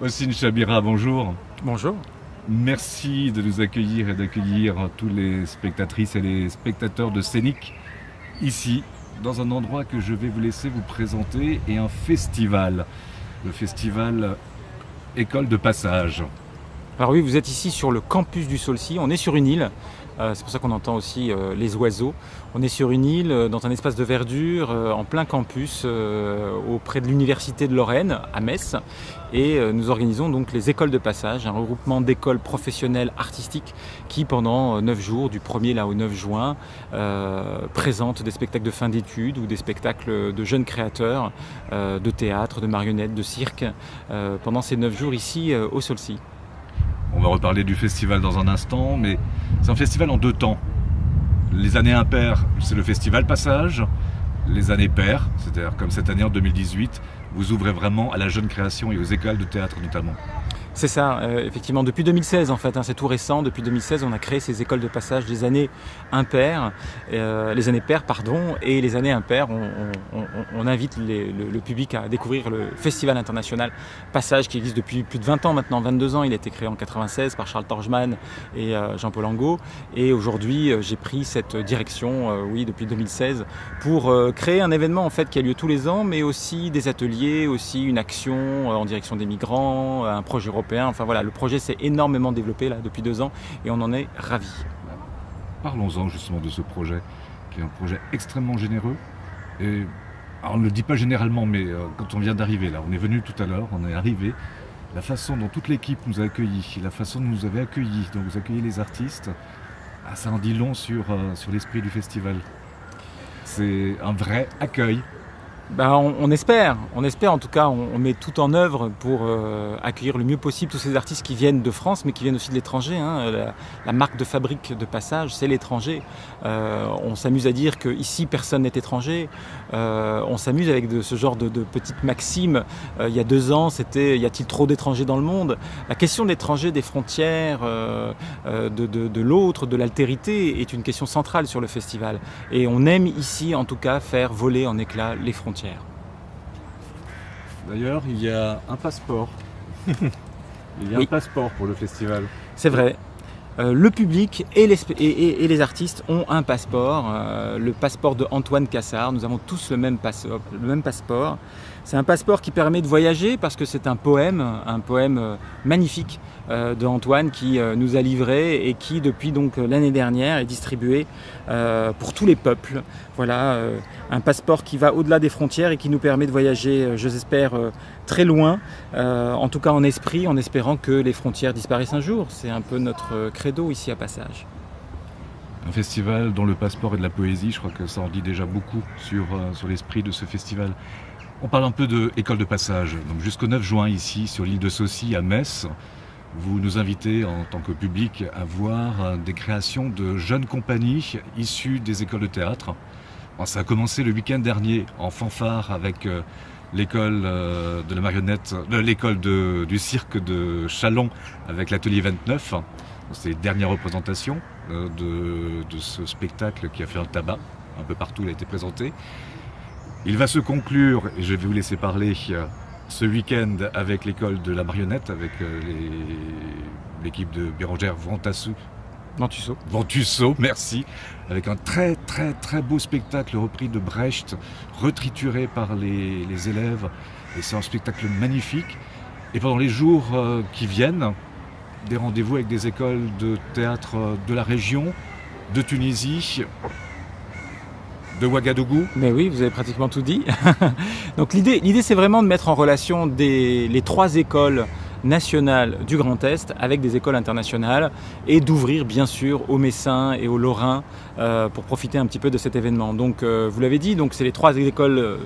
Ossine Chabira, bonjour. Bonjour. Merci de nous accueillir et d'accueillir tous les spectatrices et les spectateurs de Scénic ici, dans un endroit que je vais vous laisser vous présenter et un festival. Le festival École de Passage. Alors oui, vous êtes ici sur le campus du Saulcy, on est sur une île, c'est pour ça qu'on entend aussi les oiseaux. On est sur une île, dans un espace de verdure, en plein campus, auprès de l'Université de Lorraine, à Metz. Et nous organisons donc les écoles de passage, un regroupement d'écoles professionnelles artistiques qui, pendant 9 jours, du 1er là au 9 juin, présentent des spectacles de fin d'études ou des spectacles de jeunes créateurs, de théâtre, de marionnettes, de cirque, pendant ces 9 jours ici au Saulcy. On va reparler du festival dans un instant, mais c'est un festival en deux temps. Les années impaires, c'est le festival Passage. Les années paires, c'est-à-dire comme cette année en 2018, vous ouvrez vraiment à la jeune création et aux écoles de théâtre notamment. C'est ça, effectivement, depuis 2016 en fait, c'est tout récent. Depuis 2016, on a créé ces écoles de passage des années impaires, les années paires, pardon, et les années impaires, on invite le public à découvrir le Festival international Passage qui existe depuis plus de 20 ans maintenant, 22 ans. Il a été créé en 96 par Charles Torgman et Jean-Paul Angot. Et aujourd'hui, j'ai pris cette direction, oui, depuis 2016, pour créer un événement en fait qui a lieu tous les ans, mais aussi des ateliers, aussi une action en direction des migrants, un projet européen. Enfin voilà, le projet s'est énormément développé là depuis 2 ans et on en est ravis. Parlons-en justement de ce projet, qui est un projet extrêmement généreux. Et alors on ne le dit pas généralement, mais quand on vient d'arriver là, on est venu tout à l'heure, on est arrivé, la façon dont toute l'équipe nous a accueillis, la façon dont vous avez accueillis, dont vous accueillez les artistes, ça en dit long sur l'esprit du festival. C'est un vrai accueil. On espère en tout cas, on met tout en œuvre pour accueillir le mieux possible tous ces artistes qui viennent de France mais qui viennent aussi de l'étranger. La marque de fabrique de Passage, c'est l'étranger. On s'amuse à dire qu'ici personne n'est étranger. On s'amuse avec ce genre de petites maximes. Il y a 2 ans, c'était y a-t-il trop d'étrangers dans le monde? La question de l'étranger, des frontières, de l'autre, de l'altérité est une question centrale sur le festival. Et on aime ici en tout cas faire voler en éclats les frontières. D'ailleurs, il y a un passeport. Il y a Oui. un passeport pour le festival. C'est vrai. Le public et les artistes ont un passeport, le passeport de Antoine Cassard. Nous avons tous le même passeport. C'est un passeport qui permet de voyager parce que c'est un poème magnifique de Antoine qui nous a livré et qui depuis donc l'année dernière est distribué pour tous les peuples. Voilà, un passeport qui va au-delà des frontières et qui nous permet de voyager, j'espère, très loin, en tout cas en esprit, en espérant que les frontières disparaissent un jour. C'est un peu notre credo ici à Passage. Un festival dont le passeport est de la poésie, je crois que ça en dit déjà beaucoup sur l'esprit de ce festival. On parle un peu de école de passage. Donc jusqu'au 9 juin ici, sur l'île de Saulcy à Metz, vous nous invitez en tant que public à voir des créations de jeunes compagnies issues des écoles de théâtre. Alors, ça a commencé le week-end dernier en fanfare avec l'école de la marionnette, l'école du cirque de Châlons avec l'atelier 29. C'est les dernières représentations de ce spectacle qui a fait un tabac. Un peu partout il a été présenté. Il va se conclure, et je vais vous laisser parler, ce week-end avec l'école de la marionnette, avec l'équipe de Bérangère Ventusseau, merci, avec un très très très beau spectacle repris de Brecht, retrituré par les élèves, et c'est un spectacle magnifique. Et pendant les jours qui viennent, des rendez-vous avec des écoles de théâtre de la région, de Tunisie, de Ouagadougou. Mais oui, vous avez pratiquement tout dit. Donc l'idée c'est vraiment de mettre en relation les 3 écoles nationales du Grand Est avec des écoles internationales et d'ouvrir bien sûr aux Messins et aux Lorrains pour profiter un petit peu de cet événement. Donc vous l'avez dit, donc c'est les 3 écoles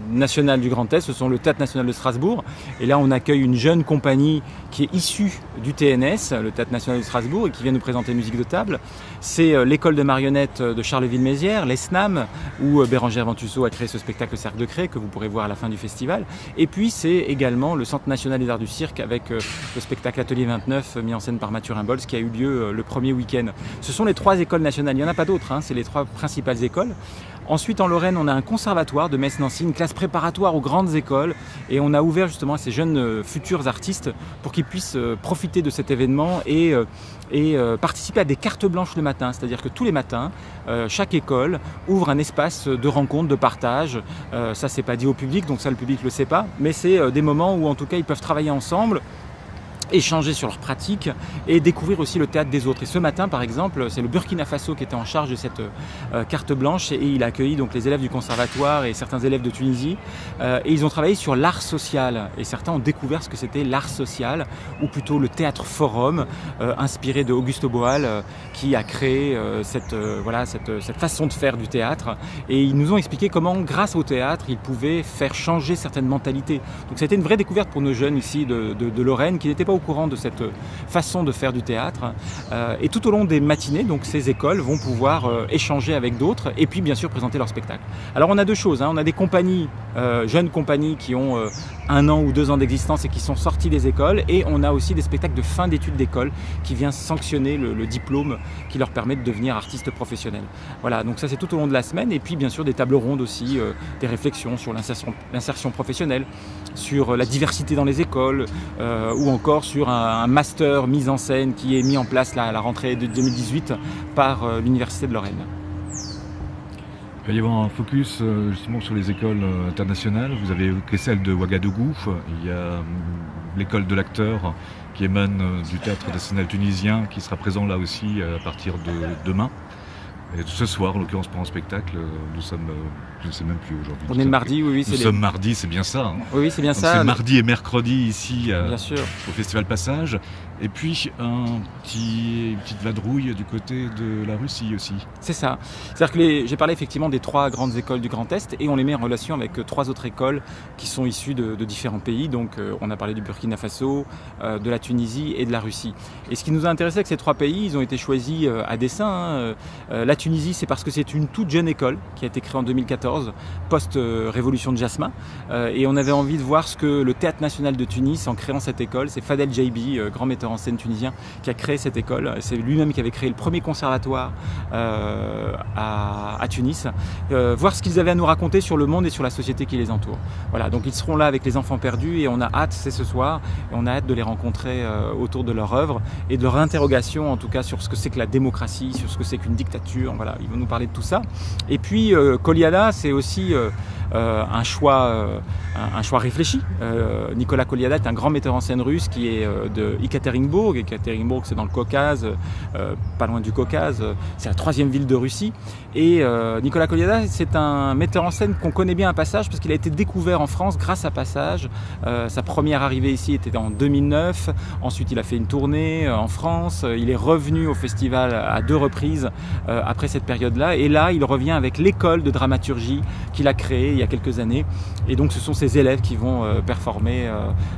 nationales du Grand Est, ce sont le Théâtre National de Strasbourg et là on accueille une jeune compagnie qui est issue du TNS, le Théâtre National de Strasbourg, et qui vient nous présenter une musique de table. C'est l'école de marionnettes de Charleville-Mézières, l'ESNAM, où Bérangère Ventusseau a créé ce spectacle Cercle de Craie que vous pourrez voir à la fin du festival. Et puis c'est également le Centre National des Arts du Cirque avec le spectacle Atelier 29 mis en scène par Mathurin Bols qui a eu lieu le premier week-end. Ce sont les 3 écoles nationales, il n'y en a pas d'autres, c'est les 3 principales écoles. Ensuite, en Lorraine, on a un conservatoire de Metz-Nancy, une classe préparatoire aux grandes écoles. Et on a ouvert justement à ces jeunes futurs artistes pour qu'ils puissent profiter de cet événement et participer à des cartes blanches le matin. C'est-à-dire que tous les matins, chaque école ouvre un espace de rencontre, de partage. Ça, c'est pas dit au public, donc ça, le public le sait pas. Mais c'est des moments où, en tout cas, ils peuvent travailler ensemble, échanger sur leurs pratiques et découvrir aussi le théâtre des autres. Et ce matin, par exemple, c'est le Burkina Faso qui était en charge de cette carte blanche et il a accueilli donc les élèves du conservatoire et certains élèves de Tunisie et ils ont travaillé sur l'art social et certains ont découvert ce que c'était l'art social ou plutôt le théâtre forum inspiré de Augusto Boal qui a créé cette façon de faire du théâtre et ils nous ont expliqué comment grâce au théâtre ils pouvaient faire changer certaines mentalités. Donc c'était une vraie découverte pour nos jeunes ici de Lorraine qui n'étaient pas au courant de cette façon de faire du théâtre. Et tout au long des matinées, donc ces écoles vont pouvoir échanger avec d'autres et puis bien sûr présenter leur spectacle. Alors on a deux choses, on a des compagnies, jeunes compagnies qui ont 1 an ou 2 ans d'existence et qui sont sorties des écoles et on a aussi des spectacles de fin d'études d'école qui viennent sanctionner le diplôme qui leur permet de devenir artiste professionnel. Voilà, donc ça c'est tout au long de la semaine et puis bien sûr des tables rondes aussi, des réflexions sur l'insertion professionnelle, sur la diversité dans les écoles ou encore sur un master mise en scène qui est mis en place à la rentrée de 2018 par l'Université de Lorraine. Il va y avoir un focus justement sur les écoles internationales. Vous avez évoqué celle de Ouagadougou. Il y a l'école de l'acteur qui émane du théâtre national tunisien qui sera présent là aussi à partir de demain. Et ce soir, en l'occurrence pour un spectacle, nous sommes, je ne sais même plus aujourd'hui. On est le mardi, oui. Nous sommes mardi, c'est bien ça. Oui, c'est bien donc ça. C'est mardi et mercredi ici bien sûr. Au Festival Passage. Et puis une petite vadrouille du côté de la Russie aussi. C'est ça. C'est-à-dire que j'ai parlé effectivement des 3 grandes écoles du Grand Est et on les met en relation avec 3 autres écoles qui sont issues de différents pays. Donc on a parlé du Burkina Faso, de la Tunisie et de la Russie. Et ce qui nous a intéressé avec ces 3 pays, ils ont été choisis à dessein. La Tunisie, c'est parce que c'est une toute jeune école qui a été créée en 2014, post-révolution de Jasmin. Et on avait envie de voir ce que le Théâtre National de Tunis, en créant cette école, c'est Fadel Jaibi, grand metteur en scène tunisien, qui a créé cette école. C'est lui-même qui avait créé le premier conservatoire à Tunis. Voir ce qu'ils avaient à nous raconter sur le monde et sur la société qui les entoure. Voilà, donc ils seront là avec les enfants perdus et on a hâte, c'est ce soir, et on a hâte de les rencontrer autour de leur œuvre et de leur interrogation en tout cas sur ce que c'est que la démocratie, sur ce que c'est qu'une dictature. Voilà, ils vont nous parler de tout ça. Et puis Kolyada, c'est aussi un choix réfléchi. Nicolas Kolyada est un grand metteur en scène russe qui est de Ekaterinbourg. Ekaterinbourg, c'est dans le Caucase, pas loin du Caucase. C'est la 3e ville de Russie. Et Nicolas Kolyada, c'est un metteur en scène qu'on connaît bien à Passage parce qu'il a été découvert en France grâce à Passage. Sa première arrivée ici était en 2009. Ensuite, il a fait une tournée en France. Il est revenu au festival à 2 reprises après cette période-là. Et là, il revient avec l'école de dramaturgie qu'il a créée il y a quelques années. Et donc, ce sont ses élèves qui vont performer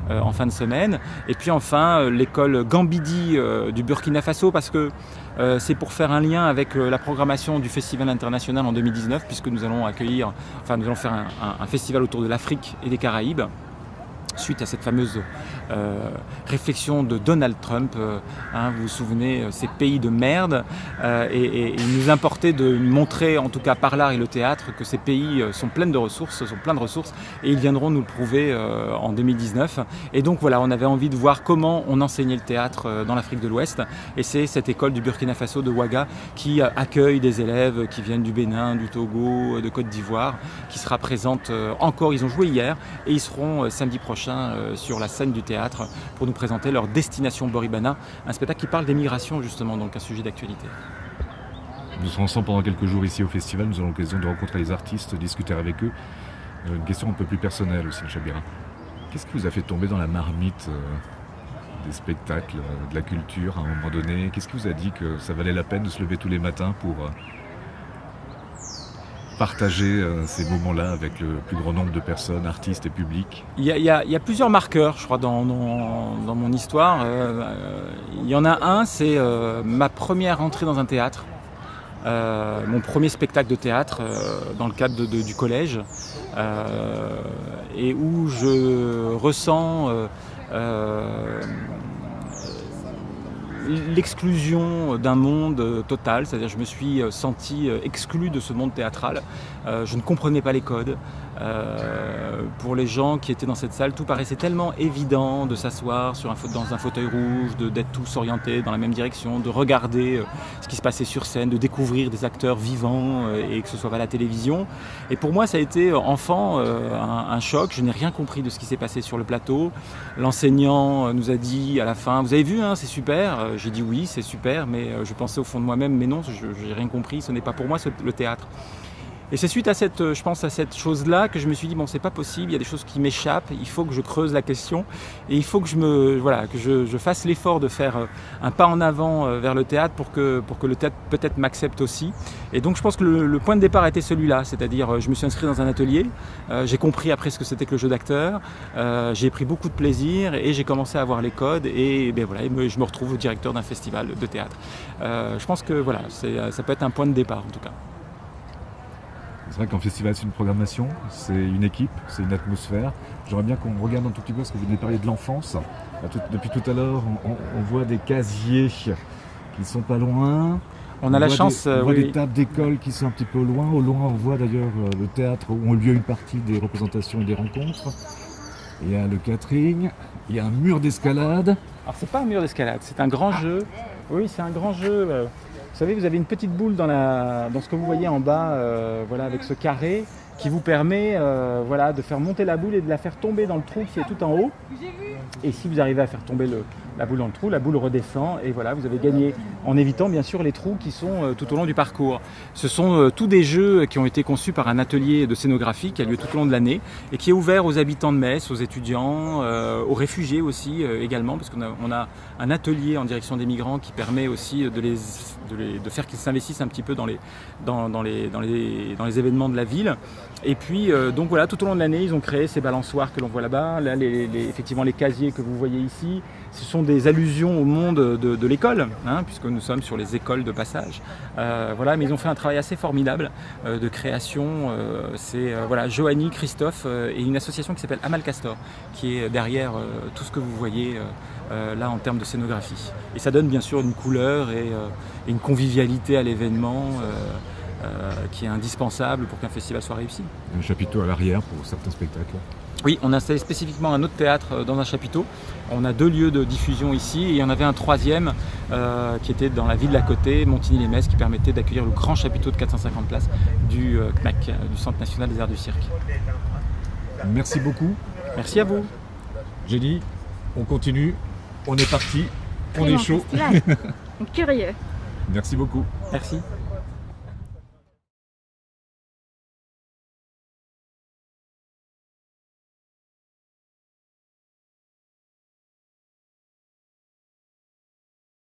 en fin de semaine. Et puis enfin, l'école Gambidi du Burkina Faso, parce que c'est pour faire un lien avec la programmation du Festival international en 2019, puisque nous allons faire un festival autour de l'Afrique et des Caraïbes. Suite à cette fameuse réflexion de Donald Trump, vous vous souvenez, ces pays de merde, et il nous importait de montrer, en tout cas par l'art et le théâtre, que ces pays sont pleins de ressources, et ils viendront nous le prouver en 2019. Et donc voilà, on avait envie de voir comment on enseignait le théâtre dans l'Afrique de l'Ouest, et c'est cette école du Burkina Faso de Ouaga qui accueille des élèves qui viennent du Bénin, du Togo, de Côte d'Ivoire, qui sera présente encore. Ils ont joué hier, et ils seront samedi prochain sur la scène du théâtre pour nous présenter leur Destination Boribana, un spectacle qui parle des migrations justement, donc un sujet d'actualité. Nous serons ensemble pendant quelques jours ici au festival, nous aurons l'occasion de rencontrer les artistes, discuter avec eux. Une question un peu plus personnelle aussi, Chabira. Qu'est-ce qui vous a fait tomber dans la marmite des spectacles, de la culture à un moment donné? Qu'est-ce qui vous a dit que ça valait la peine de se lever tous les matins pour partager ces moments-là avec le plus grand nombre de personnes, artistes et publics? Il y a plusieurs marqueurs, je crois, dans mon histoire. Il y en a un, c'est ma première entrée dans un théâtre, mon premier spectacle de théâtre dans le cadre du collège, et où je ressens l'exclusion d'un monde total, c'est-à-dire je me suis senti exclu de ce monde théâtral. Je ne comprenais pas les codes. Pour les gens qui étaient dans cette salle, tout paraissait tellement évident de s'asseoir dans un fauteuil rouge, d'être tous orientés dans la même direction, de regarder ce qui se passait sur scène, de découvrir des acteurs vivants et que ce soit pas la télévision. Et pour moi, ça a été enfant un choc. Je n'ai rien compris de ce qui s'est passé sur le plateau. L'enseignant nous a dit à la fin, vous avez vu, hein, c'est super. J'ai dit oui, c'est super, mais je pensais au fond de moi-même, mais non, je n'ai rien compris, ce n'est pas pour moi le théâtre. Et c'est suite à je pense à cette chose-là que je me suis dit, bon, c'est pas possible, il y a des choses qui m'échappent, il faut que je creuse la question et il faut que je fasse l'effort de faire un pas en avant vers le théâtre pour que le théâtre peut-être m'accepte aussi. Et donc je pense que le point de départ était celui-là, c'est-à-dire je me suis inscrit dans un atelier, j'ai compris après ce que c'était que le jeu d'acteur, j'ai pris beaucoup de plaisir et j'ai commencé à avoir les codes et je me retrouve directeur d'un festival de théâtre. Je pense que voilà, ça peut être un point de départ en tout cas. C'est vrai qu'un festival, c'est une programmation, c'est une équipe, c'est une atmosphère. J'aimerais bien qu'on regarde un tout petit peu, parce que vous venez de parler de l'enfance. Depuis tout à l'heure, on voit des casiers qui ne sont pas loin. On a la chance... On voit des tables d'école qui sont un petit peu loin. Au loin, on voit d'ailleurs le théâtre où ont lieu une partie des représentations et des rencontres. Il y a le catering, il y a un mur d'escalade. Alors c'est pas un mur d'escalade, c'est un grand jeu. Oui, c'est un grand jeu. Vous savez, vous avez une petite boule dans ce que vous voyez en bas, avec ce carré qui vous permet de faire monter la boule et de la faire tomber dans le trou qui est tout en haut. Et si vous arrivez à faire tomber la boule dans le trou, la boule redescend et voilà, vous avez gagné en évitant bien sûr les trous qui sont tout au long du parcours. Ce sont tous des jeux qui ont été conçus par un atelier de scénographie qui a lieu tout au long de l'année et qui est ouvert aux habitants de Metz, aux étudiants, aux réfugiés aussi également, parce qu'on a un atelier en direction des migrants qui permet aussi de faire qu'ils s'investissent un petit peu dans les événements de la ville. Et puis donc voilà, tout au long de l'année, ils ont créé ces balançoires que l'on voit là-bas, effectivement les casiers que vous voyez ici, ce sont des allusions au monde de l'école, hein, puisque nous sommes sur les écoles de passage. Mais ils ont fait un travail assez formidable de création. C'est Joanie, Christophe et une association qui s'appelle Amal Castor, qui est derrière tout ce que vous voyez là en termes de scénographie. Et ça donne bien sûr une couleur et une convivialité à l'événement qui est indispensable pour qu'un festival soit réussi. Un chapiteau à l'arrière pour certains spectacles. Oui, on a installé spécifiquement un autre théâtre dans un chapiteau. On a 2 lieux de diffusion ici et il y en avait un 3e qui était dans la ville d'à côté, Montigny-lès-Metz, qui permettait d'accueillir le grand chapiteau de 450 places du CNAC, du Centre National des Arts du Cirque. Merci beaucoup. Merci à vous. Jenny, on continue, on est parti, on est chaud. Curieux. Merci beaucoup. Merci.